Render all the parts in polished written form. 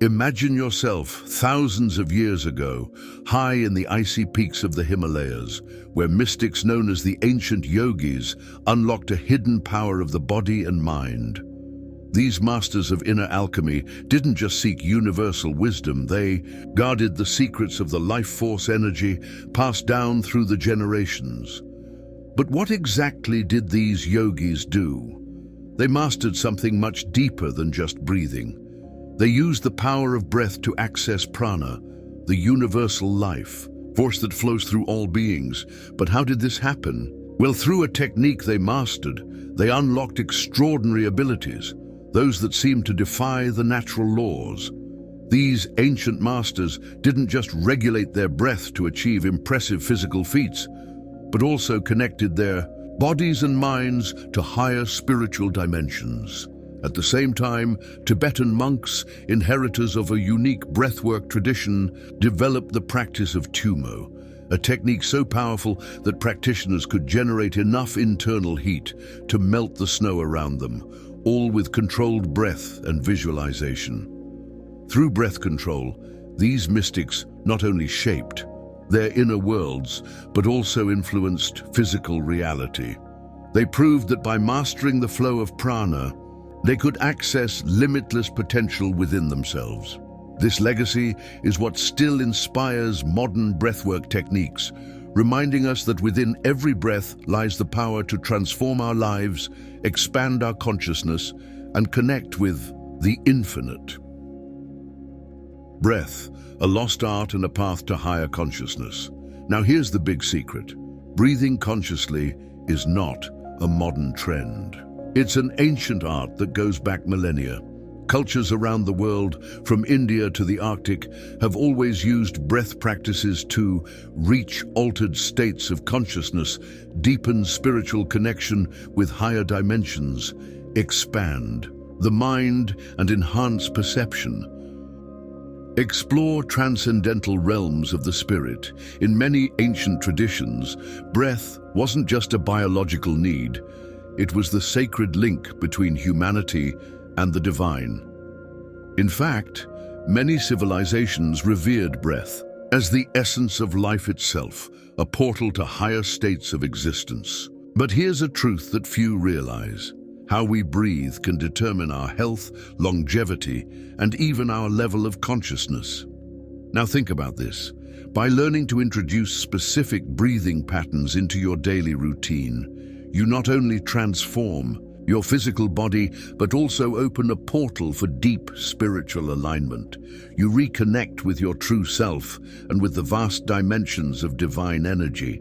Imagine yourself thousands of years ago, high in the icy peaks of the Himalayas, where mystics known as the ancient yogis unlocked a hidden power of the body and mind. These masters of inner alchemy didn't just seek universal wisdom, they guarded the secrets of the life force energy passed down through the generations. But what exactly did these yogis do? They mastered something much deeper than just breathing. They used the power of breath to access prana, the universal life force that flows through all beings. But how did this happen? Well, through a technique they mastered, they unlocked extraordinary abilities, those that seemed to defy the natural laws. These ancient masters didn't just regulate their breath to achieve impressive physical feats, but also connected their bodies and minds to higher spiritual dimensions. At the same time, Tibetan monks, inheritors of a unique breathwork tradition, developed the practice of Tumo, a technique so powerful that practitioners could generate enough internal heat to melt the snow around them, all with controlled breath and visualization. Through breath control, these mystics not only shaped their inner worlds, but also influenced physical reality. They proved that by mastering the flow of prana, they could access limitless potential within themselves. This legacy is what still inspires modern breathwork techniques, reminding us that within every breath lies the power to transform our lives, expand our consciousness, and connect with the infinite. Breath, a lost art and a path to higher consciousness. Now here's the big secret. Breathing consciously is not a modern trend. It's an ancient art that goes back millennia. Cultures around the world, from India to the Arctic, have always used breath practices to reach altered states of consciousness, deepen spiritual connection with higher dimensions, expand the mind, and enhance perception. Explore transcendental realms of the spirit. In many ancient traditions, breath wasn't just a biological need. It was the sacred link between humanity and the divine. In fact, many civilizations revered breath as the essence of life itself, a portal to higher states of existence. But here's a truth that few realize. How we breathe can determine our health, longevity, and even our level of consciousness. Now think about this. By learning to introduce specific breathing patterns into your daily routine, you not only transform your physical body, but also open a portal for deep spiritual alignment. You reconnect with your true self and with the vast dimensions of divine energy.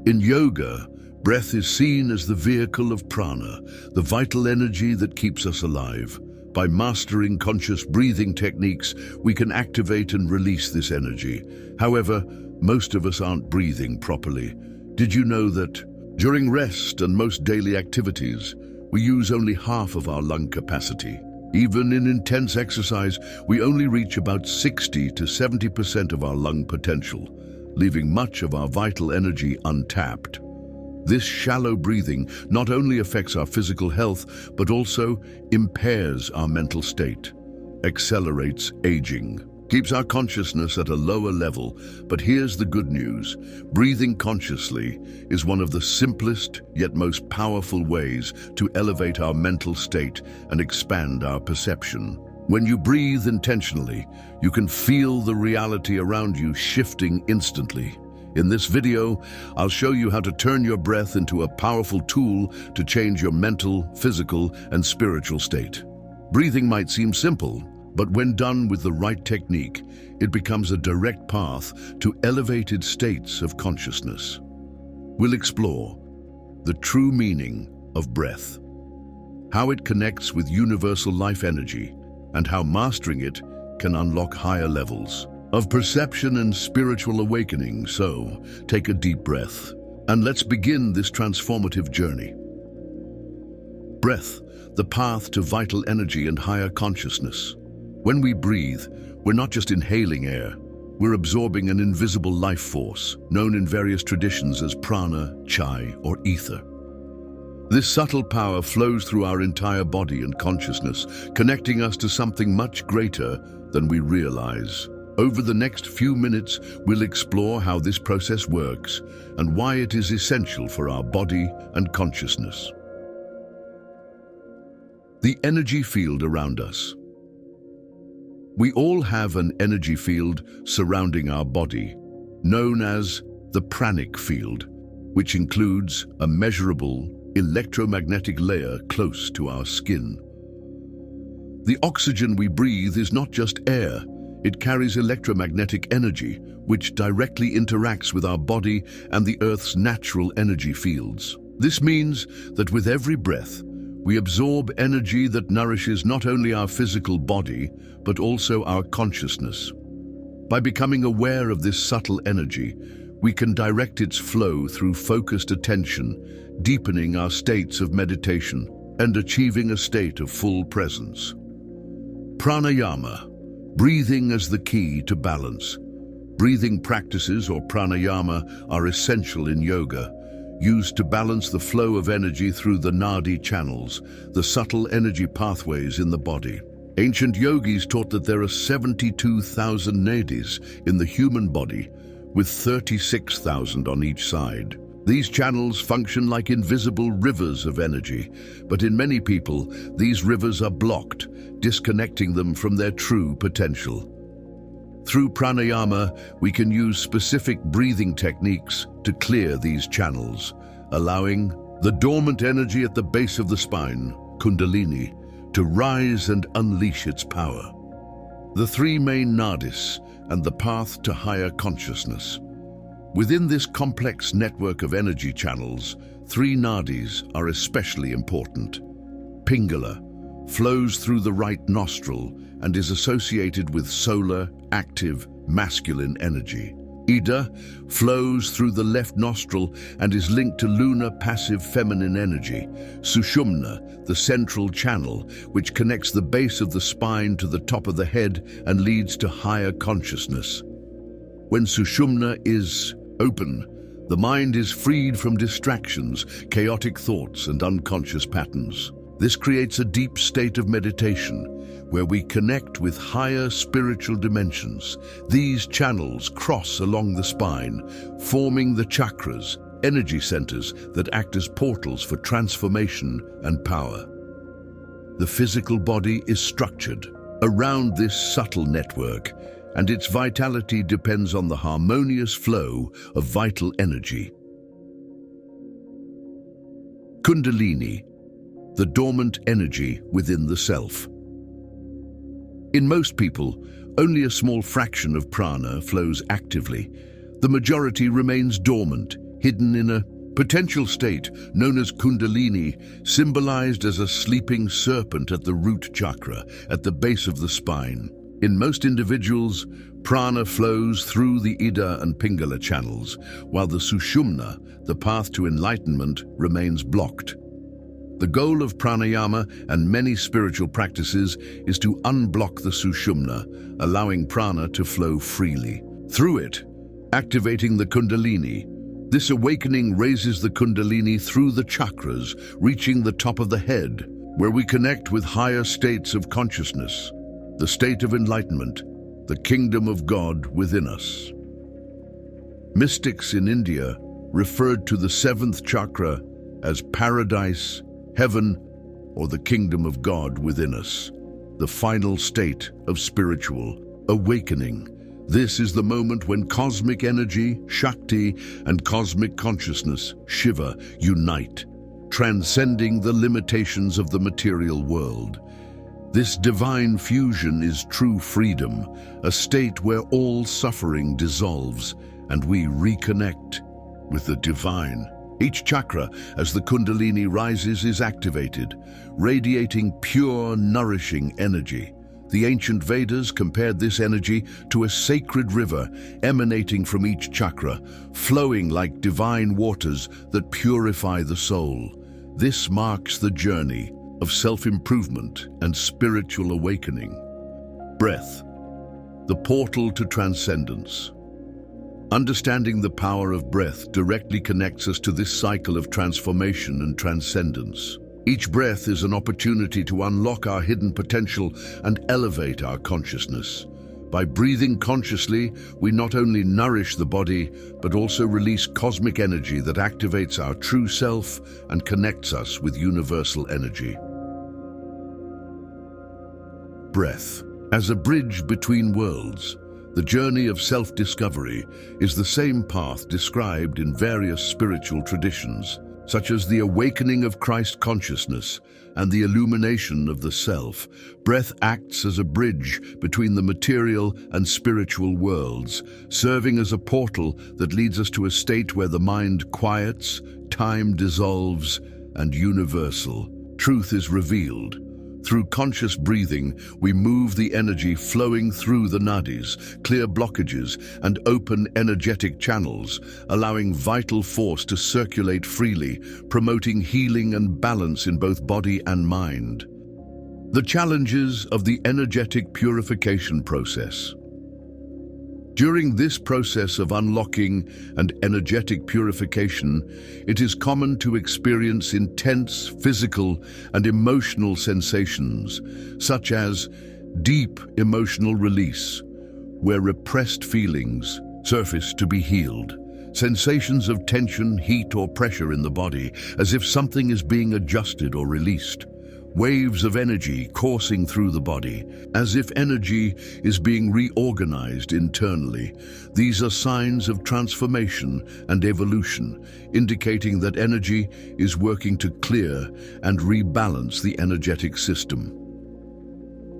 In yoga, breath is seen as the vehicle of prana, the vital energy that keeps us alive. By mastering conscious breathing techniques, we can activate and release this energy. However, most of us aren't breathing properly. Did you know that during rest and most daily activities, we use only half of our lung capacity? Even in intense exercise, we only reach about 60 to 70% of our lung potential, leaving much of our vital energy untapped. This shallow breathing not only affects our physical health, but also impairs our mental state, accelerates aging, keeps our consciousness at a lower level. But here's the good news. Breathing consciously is one of the simplest yet most powerful ways to elevate our mental state and expand our perception. When you breathe intentionally, you can feel the reality around you shifting instantly. In this video, I'll show you how to turn your breath into a powerful tool to change your mental, physical, and spiritual state. Breathing might seem simple, but when done with the right technique, it becomes a direct path to elevated states of consciousness. We'll explore the true meaning of breath, how it connects with universal life energy, and how mastering it can unlock higher levels of perception and spiritual awakening. So, take a deep breath, and let's begin this transformative journey. Breath, the path to vital energy and higher consciousness. When we breathe, we're not just inhaling air, we're absorbing an invisible life force, known in various traditions as prana, chai, or ether. This subtle power flows through our entire body and consciousness, connecting us to something much greater than we realize. Over the next few minutes, we'll explore how this process works and why it is essential for our body and consciousness. The energy field around us. We all have an energy field surrounding our body, known as the pranic field, which includes a measurable electromagnetic layer close to our skin. The oxygen we breathe is not just air, it carries electromagnetic energy, which directly interacts with our body and the Earth's natural energy fields. This means that with every breath, we absorb energy that nourishes not only our physical body, but also our consciousness. By becoming aware of this subtle energy, we can direct its flow through focused attention, deepening our states of meditation and achieving a state of full presence. Pranayama, breathing as the key to balance. Breathing practices, or pranayama, are essential in yoga, used to balance the flow of energy through the nadi channels, the subtle energy pathways in the body. Ancient yogis taught that there are 72,000 nadis in the human body, with 36,000 on each side. These channels function like invisible rivers of energy, but in many people, these rivers are blocked, disconnecting them from their true potential. Through pranayama, we can use specific breathing techniques to clear these channels, allowing the dormant energy at the base of the spine, Kundalini, to rise and unleash its power. The three main nadis and the path to higher consciousness. Within this complex network of energy channels, three nadis are especially important. Pingala flows through the right nostril and is associated with solar, active, masculine energy. Ida flows through the left nostril and is linked to lunar, passive, feminine energy. Sushumna, the central channel, which connects the base of the spine to the top of the head and leads to higher consciousness. When Sushumna is open, the mind is freed from distractions, chaotic thoughts, and unconscious patterns. This creates a deep state of meditation, where we connect with higher spiritual dimensions. These channels cross along the spine, forming the chakras, energy centers that act as portals for transformation and power. The physical body is structured around this subtle network, and its vitality depends on the harmonious flow of vital energy. Kundalini, the dormant energy within the self. In most people, only a small fraction of prana flows actively. The majority remains dormant, hidden in a potential state known as Kundalini, symbolized as a sleeping serpent at the root chakra, at the base of the spine. In most individuals, prana flows through the Ida and Pingala channels, while the Sushumna, the path to enlightenment, remains blocked. The goal of pranayama and many spiritual practices is to unblock the Sushumna, allowing prana to flow freely. Through it, activating the Kundalini. This awakening raises the Kundalini through the chakras, reaching the top of the head, where we connect with higher states of consciousness, the state of enlightenment, the kingdom of God within us. Mystics in India referred to the seventh chakra as paradise, heaven, or the kingdom of God within us, the final state of spiritual awakening. This is the moment when cosmic energy, Shakti, and cosmic consciousness, Shiva, unite, transcending the limitations of the material world. This divine fusion is true freedom, a state where all suffering dissolves and we reconnect with the divine. Each chakra, as the Kundalini rises, is activated, radiating pure, nourishing energy. The ancient Vedas compared this energy to a sacred river emanating from each chakra, flowing like divine waters that purify the soul. This marks the journey of self-improvement and spiritual awakening. Breath, the portal to transcendence. Understanding the power of breath directly connects us to this cycle of transformation and transcendence. Each breath is an opportunity to unlock our hidden potential and elevate our consciousness. By breathing consciously, we not only nourish the body, but also release cosmic energy that activates our true self and connects us with universal energy. Breath. As a bridge between worlds, the journey of self-discovery is the same path described in various spiritual traditions, such as the awakening of Christ consciousness and the illumination of the self. Breath acts as a bridge between the material and spiritual worlds, serving as a portal that leads us to a state where the mind quiets, time dissolves, and universal truth is revealed. Through conscious breathing, we move the energy flowing through the nadis, clear blockages, and open energetic channels, allowing vital force to circulate freely, promoting healing and balance in both body and mind. The challenges of the energetic purification process. During this process of unlocking and energetic purification, it is common to experience intense physical and emotional sensations, such as deep emotional release, where repressed feelings surface to be healed, sensations of tension, heat, or pressure in the body, as if something is being adjusted or released. Waves of energy coursing through the body, as if energy is being reorganized internally. These are signs of transformation and evolution, indicating that energy is working to clear and rebalance the energetic system.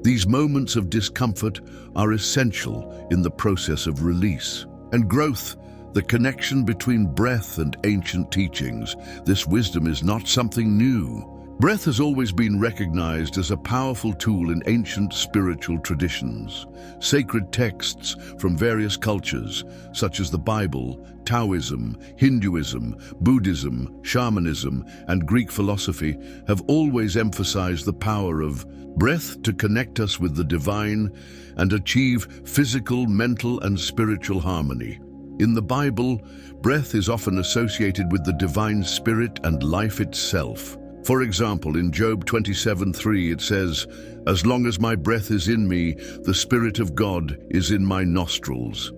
These moments of discomfort are essential in the process of release and growth. The connection between breath and ancient teachings. This wisdom is not something new. Breath has always been recognized as a powerful tool in ancient spiritual traditions. Sacred texts from various cultures, such as the Bible, Taoism, Hinduism, Buddhism, shamanism, and Greek philosophy, have always emphasized the power of breath to connect us with the divine and achieve physical, mental, and spiritual harmony. In the Bible, breath is often associated with the divine spirit and life itself. For example, in Job 27:3 it says, "As long as my breath is in me, the Spirit of God is in my nostrils."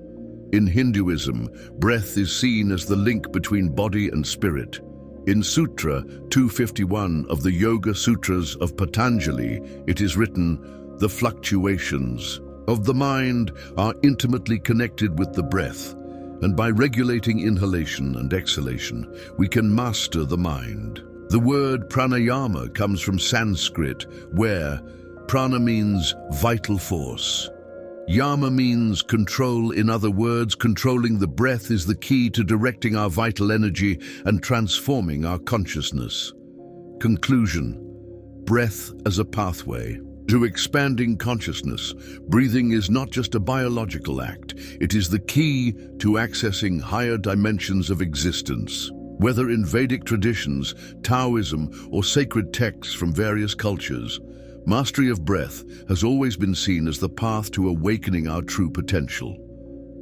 In Hinduism, breath is seen as the link between body and spirit. In Sutra 251 of the Yoga Sutras of Patanjali, it is written, "The fluctuations of the mind are intimately connected with the breath, and by regulating inhalation and exhalation, we can master the mind." The word pranayama comes from Sanskrit, where prana means vital force. Yama means control. In other words, controlling the breath is the key to directing our vital energy and transforming our consciousness. Conclusion: breath as a pathway to expanding consciousness. Breathing is not just a biological act, it is the key to accessing higher dimensions of existence. Whether in Vedic traditions, Taoism, or sacred texts from various cultures, mastery of breath has always been seen as the path to awakening our true potential.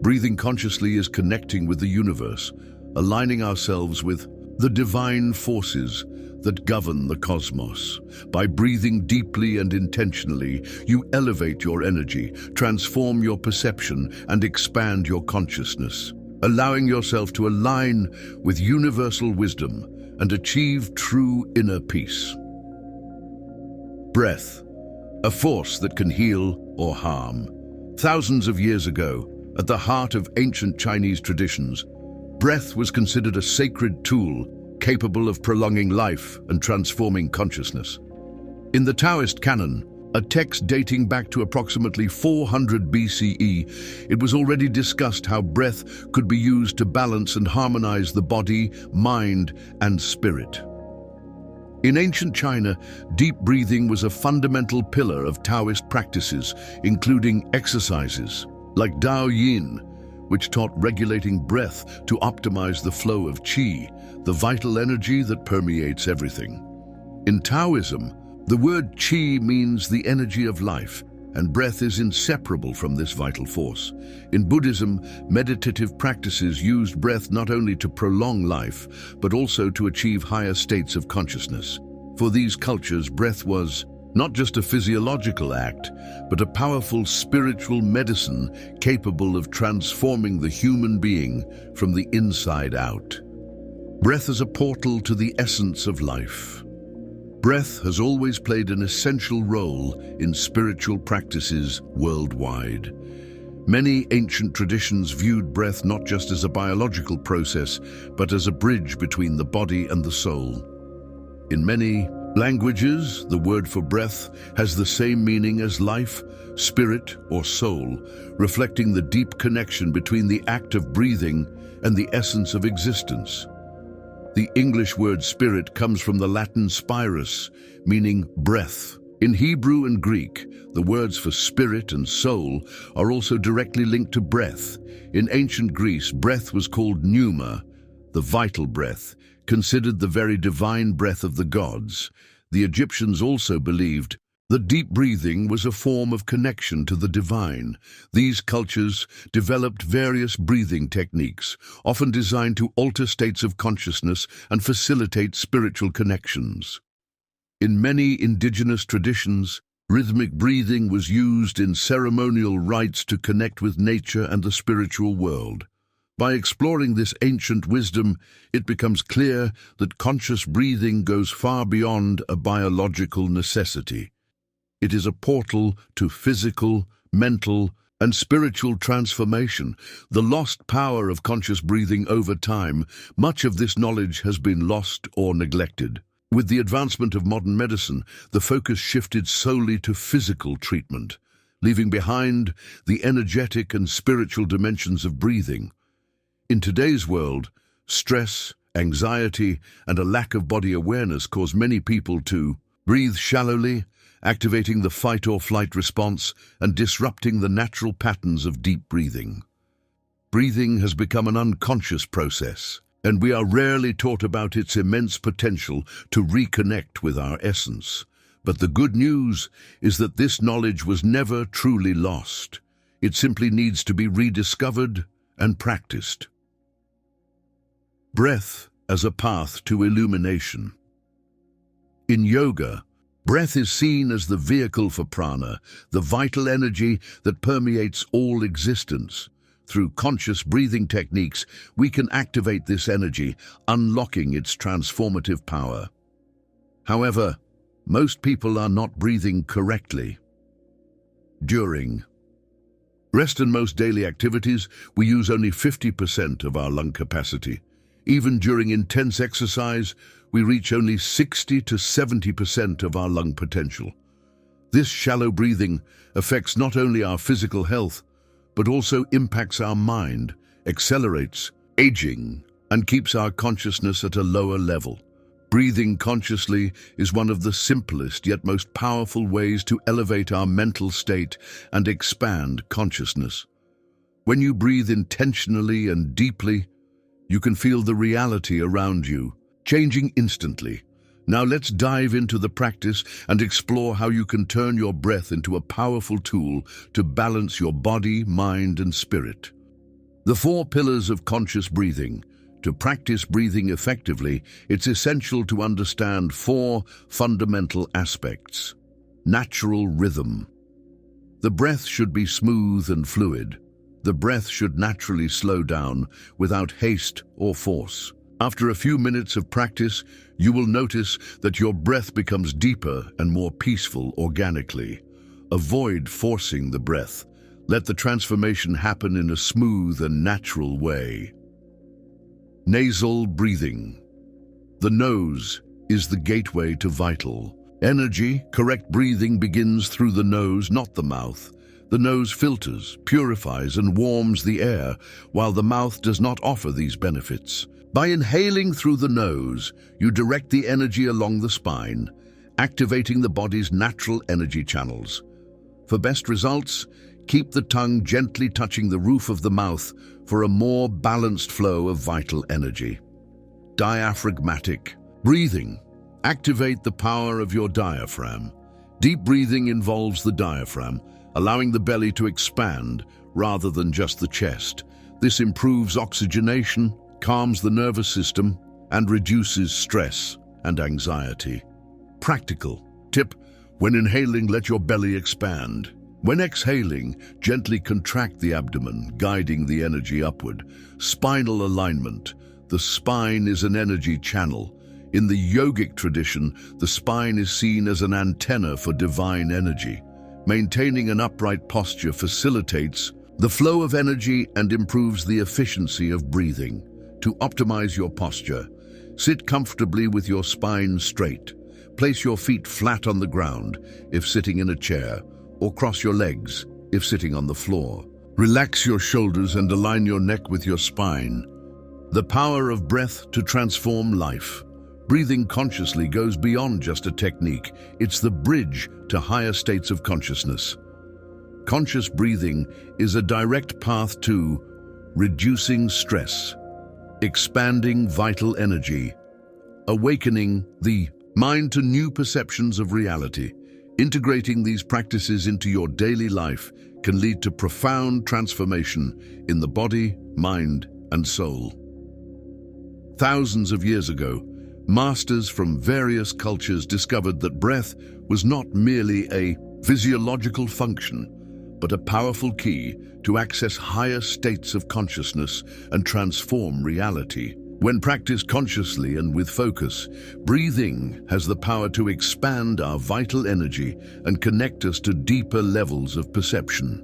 Breathing consciously is connecting with the universe, aligning ourselves with the divine forces that govern the cosmos. By breathing deeply and intentionally, you elevate your energy, transform your perception, and expand your consciousness, allowing yourself to align with universal wisdom and achieve true inner peace. Breath, a force that can heal or harm. Thousands of years ago, at the heart of ancient Chinese traditions, breath was considered a sacred tool capable of prolonging life and transforming consciousness. In the Taoist canon, a text dating back to approximately 400 BCE, it was already discussed how breath could be used to balance and harmonize the body, mind, and spirit. In ancient China, deep breathing was a fundamental pillar of Taoist practices, including exercises like Dao Yin, which taught regulating breath to optimize the flow of qi, the vital energy that permeates everything. In Taoism, the word qi means the energy of life, and breath is inseparable from this vital force. In Buddhism, meditative practices used breath not only to prolong life, but also to achieve higher states of consciousness. For these cultures, breath was Not just a physiological act, but a powerful spiritual medicine capable of transforming the human being from the inside out. Breath is a portal to the essence of life. Breath has always played an essential role in spiritual practices worldwide. Many ancient traditions viewed breath not just as a biological process, but as a bridge between the body and the soul. In many languages, the word for breath has the same meaning as life, spirit, or soul, reflecting the deep connection between the act of breathing and the essence of existence. The English word spirit comes from the Latin spirus, meaning breath. In Hebrew and Greek, the words for spirit and soul are also directly linked to breath. In ancient Greece, breath was called pneuma, the vital breath, considered the very divine breath of the gods. The Egyptians also believed that deep breathing was a form of connection to the divine. These cultures developed various breathing techniques, often designed to alter states of consciousness and facilitate spiritual connections. In many indigenous traditions, rhythmic breathing was used in ceremonial rites to connect with nature and the spiritual world. By exploring this ancient wisdom, it becomes clear that conscious breathing goes far beyond a biological necessity. It is a portal to physical, mental, and spiritual transformation. The lost power of conscious breathing over time, much of this knowledge has been lost or neglected. With the advancement of modern medicine, the focus shifted solely to physical treatment, leaving behind the energetic and spiritual dimensions of breathing. In today's world, stress, anxiety, and a lack of body awareness cause many people to breathe shallowly, activating the fight-or-flight response and disrupting the natural patterns of deep breathing. Breathing has become an unconscious process, and we are rarely taught about its immense potential to reconnect with our essence. But the good news is that this knowledge was never truly lost. It simply needs to be rediscovered and practiced. Breath as a path to illumination. In yoga, breath is seen as the vehicle for prana, the vital energy that permeates all existence. Through conscious breathing techniques, we can activate this energy, unlocking its transformative power. However, most people are not breathing correctly. During rest and most daily activities, we use only 50% of our lung capacity. Even during intense exercise, we reach only 60 to 70% of our lung potential. This shallow breathing affects not only our physical health, but also impacts our mind, accelerates aging, and keeps our consciousness at a lower level. Breathing consciously is one of the simplest yet most powerful ways to elevate our mental state and expand consciousness. When you breathe intentionally and deeply, you can feel the reality around you, changing instantly. Now let's dive into the practice and explore how you can turn your breath into a powerful tool to balance your body, mind, and spirit. The 4 pillars of conscious breathing. To practice breathing effectively, it's essential to understand 4 fundamental aspects. Natural rhythm. The breath should be smooth and fluid. The breath should naturally slow down without haste or force. After a few minutes of practice, you will notice that your breath becomes deeper and more peaceful organically. Avoid forcing the breath. Let the transformation happen in a smooth and natural way. Nasal breathing. The nose is the gateway to vital energy. Correct breathing begins through the nose, not the mouth. The nose filters, purifies, and warms the air, while the mouth does not offer these benefits. By inhaling through the nose, you direct the energy along the spine, activating the body's natural energy channels. For best results, keep the tongue gently touching the roof of the mouth for a more balanced flow of vital energy. Diaphragmatic breathing. Activate the power of your diaphragm. Deep breathing involves the diaphragm, allowing the belly to expand rather than just the chest. This improves oxygenation, calms the nervous system, and reduces stress and anxiety. Practical tip: When inhaling, let your belly expand. When exhaling, gently contract the abdomen, guiding the energy upward. Spinal alignment. The spine is an energy channel. In the yogic tradition, the spine is seen as an antenna for divine energy. Maintaining an upright posture facilitates the flow of energy and improves the efficiency of breathing. To optimize your posture, sit comfortably with your spine straight. Place your feet flat on the ground if sitting in a chair, or cross your legs if sitting on the floor. Relax your shoulders and align your neck with your spine. The power of breath to transform life. Breathing consciously goes beyond just a technique. It's the bridge to higher states of consciousness. Conscious breathing is a direct path to reducing stress, expanding vital energy, awakening the mind to new perceptions of reality. Integrating these practices into your daily life can lead to profound transformation in the body, mind, and soul. Thousands of years ago, masters from various cultures discovered that breath was not merely a physiological function, but a powerful key to access higher states of consciousness and transform reality. When practiced consciously and with focus, breathing has the power to expand our vital energy and connect us to deeper levels of perception.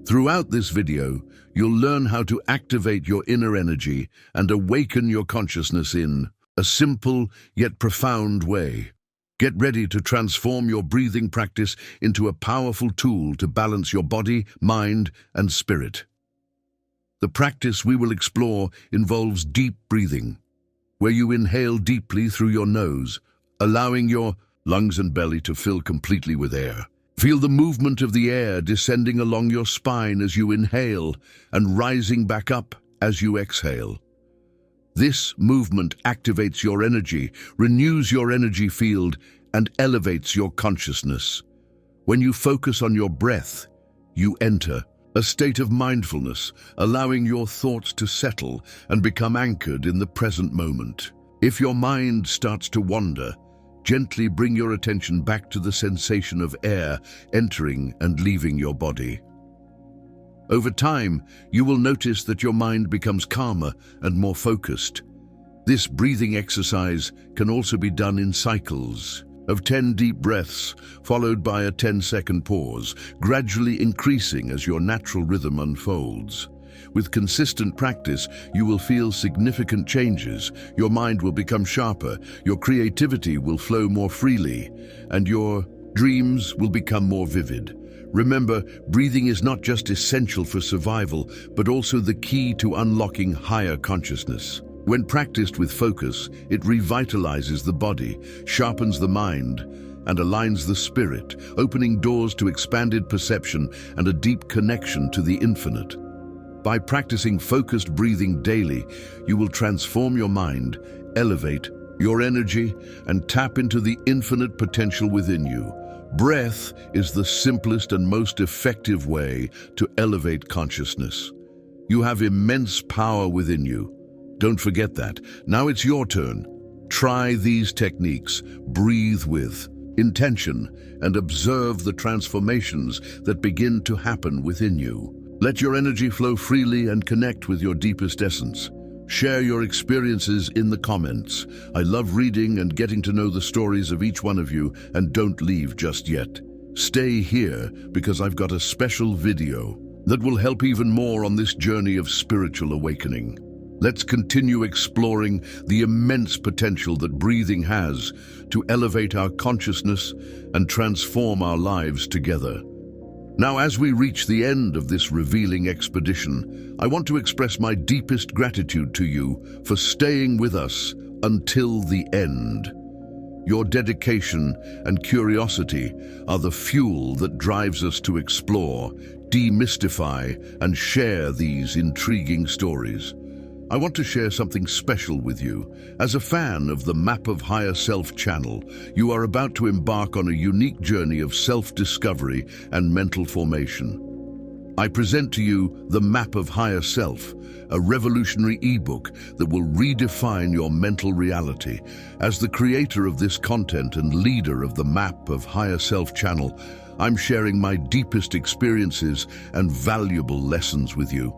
Throughout this video, you'll learn how to activate your inner energy and awaken your consciousness in a simple yet profound way. Get ready to transform your breathing practice into a powerful tool to balance your body, mind, and spirit. The practice we will explore involves deep breathing, where you inhale deeply through your nose, allowing your lungs and belly to fill completely with air. Feel the movement of the air descending along your spine as you inhale and rising back up as you exhale. This movement activates your energy, renews your energy field, and elevates your consciousness. When you focus on your breath, you enter a state of mindfulness, allowing your thoughts to settle and become anchored in the present moment. If your mind starts to wander, gently bring your attention back to the sensation of air entering and leaving your body. Over time, you will notice that your mind becomes calmer and more focused. This breathing exercise can also be done in cycles of 10 deep breaths, followed by a 10-second pause, gradually increasing as your natural rhythm unfolds. With consistent practice, you will feel significant changes. Your mind will become sharper, your creativity will flow more freely, and your dreams will become more vivid. Remember, breathing is not just essential for survival, but also the key to unlocking higher consciousness. When practiced with focus, it revitalizes the body, sharpens the mind, and aligns the spirit, opening doors to expanded perception and a deep connection to the infinite. By practicing focused breathing daily, you will transform your mind, elevate your energy, and tap into the infinite potential within you. Breath is the simplest and most effective way to elevate consciousness. You have immense power within you. Don't forget that. Now it's your turn. Try these techniques. Breathe with intention and observe the transformations that begin to happen within you. Let your energy flow freely and connect with your deepest essence. Share your experiences in the comments. I love reading and getting to know the stories of each one of you, and don't leave just yet. Stay here because I've got a special video that will help even more on this journey of spiritual awakening. Let's continue exploring the immense potential that breathing has to elevate our consciousness and transform our lives together. Now, as we reach the end of this revealing expedition, I want to express my deepest gratitude to you for staying with us until the end. Your dedication and curiosity are the fuel that drives us to explore, demystify, and share these intriguing stories. I want to share something special with you. As a fan of the Map of Higher Self channel, you are about to embark on a unique journey of self-discovery and mental formation. I present to you The Map of Higher Self, a revolutionary ebook that will redefine your mental reality. As the creator of this content and leader of the Map of Higher Self channel, I'm sharing my deepest experiences and valuable lessons with you.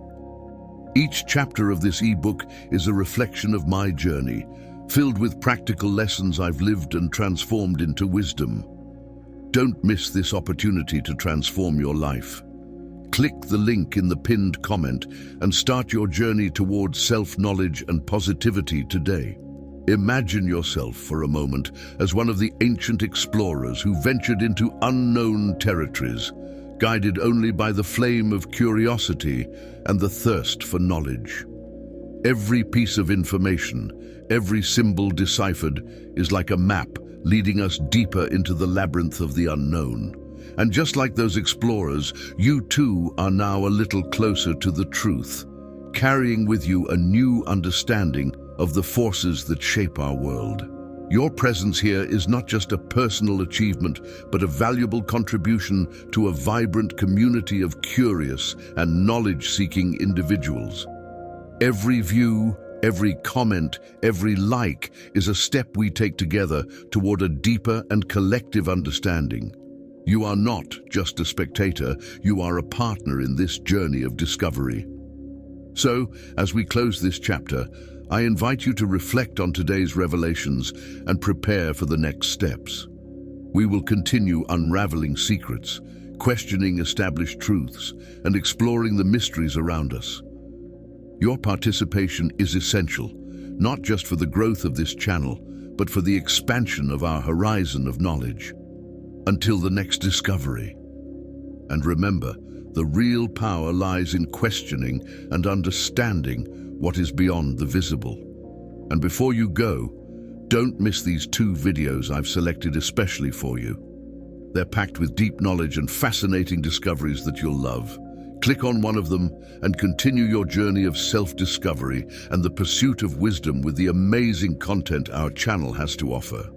Each chapter of this ebook is a reflection of my journey, filled with practical lessons I've lived and transformed into wisdom. Don't miss this opportunity to transform your life. Click the link in the pinned comment and start your journey towards self-knowledge and positivity today. Imagine yourself for a moment as one of the ancient explorers who ventured into unknown territories, guided only by the flame of curiosity and the thirst for knowledge. Every piece of information, every symbol deciphered, is like a map leading us deeper into the labyrinth of the unknown. And just like those explorers, you too are now a little closer to the truth, carrying with you a new understanding of the forces that shape our world. Your presence here is not just a personal achievement, but a valuable contribution to a vibrant community of curious and knowledge-seeking individuals. Every view, every comment, every like is a step we take together toward a deeper and collective understanding. You are not just a spectator, you are a partner in this journey of discovery. So, as we close this chapter, I invite you to reflect on today's revelations and prepare for the next steps. We will continue unraveling secrets, questioning established truths, and exploring the mysteries around us. Your participation is essential, not just for the growth of this channel, but for the expansion of our horizon of knowledge. Until the next discovery. And remember, the real power lies in questioning and understanding what is beyond the visible. And before you go, don't miss these 2 videos I've selected especially for you. They're packed with deep knowledge and fascinating discoveries that you'll love. Click on one of them and continue your journey of self-discovery and the pursuit of wisdom with the amazing content our channel has to offer.